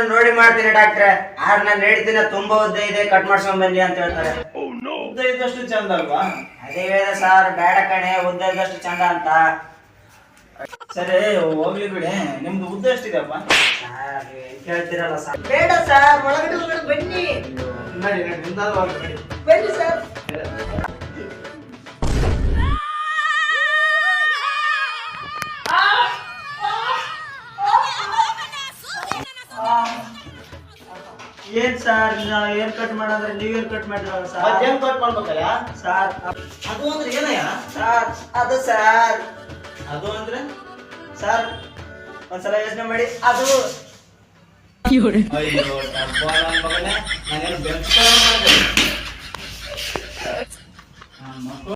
ಹೇಳಿದ್ರು ನೋಡಿ ಮಾಡ್ತೀನಿ ಡಾಕ್ಟ್ರೆ. ನಾನು ಹೇಳ್ತೀನಿ ತುಂಬಾ ಉದ್ದ ಇದೆ, ಕಟ್ ಮಾಡ್ಸ್ಕೊಂಡ್ ಬನ್ನಿ ಅಂತ ಹೇಳ್ತಾರೆ. ಉದ್ದ ಇದ್ದಷ್ಟು ಚಂದ ಅಲ್ವಾ? ಅದೇ ಹೇಳಿದೆ ಸರ್, ಬೇಡ ಕಣೆ ಉದ್ದ ಇದ್ದಷ್ಟು ಚಂದ ಅಂತ. ಸರಿ ಹೋಗ್ಲಿ ಬಿಡಿ, ನಿಮ್ದು ಉದ್ದ ಎಷ್ಟಿದೆಪ್ಪ? ಸರ್ ಕೇಳ್ತಿರಲ್ಲ ಸರ್. ಬೇಡ ಸರ್, ಒಳಗಡೆ ಬನ್ನಿ. ನಡಿ ನಡಿ, ನಿಮ್ದಾದ್ರು ಹೋಗ್ಲಿ ನಡಿ. ಬನ್ನಿ ಸರ್. ಏನ್ ಸರ್ ಏನ್ ಕಟ್ ಮಾಡಂದ್ರೆ ನೀವೇನ್ ಕಟ್ ಮಾಡಿರಲ್ಲ ಸರ್. ಮತ್ತೇನ್ ಕಟ್ ಮಾಡ್ಬೇಕಯ್ಯ? ಸರ್ ಅದು ಅಂದ್ರೆ ಏನಯ್ಯ? ಸರ್ ಅದು ಸರ್, ಅದು ಅಂದ್ರೆ ಸರ್ ಒಂದ್ಸಲ ಯೋಚನೆ ಮಾಡಿ. ಅದು ಅಯ್ಯೋ ಟಬ್ಬ ನನ್ ಮಗನೇ, ನಾನೇನು ಬೆಂಕಿ ಮಾಡಿದೆ.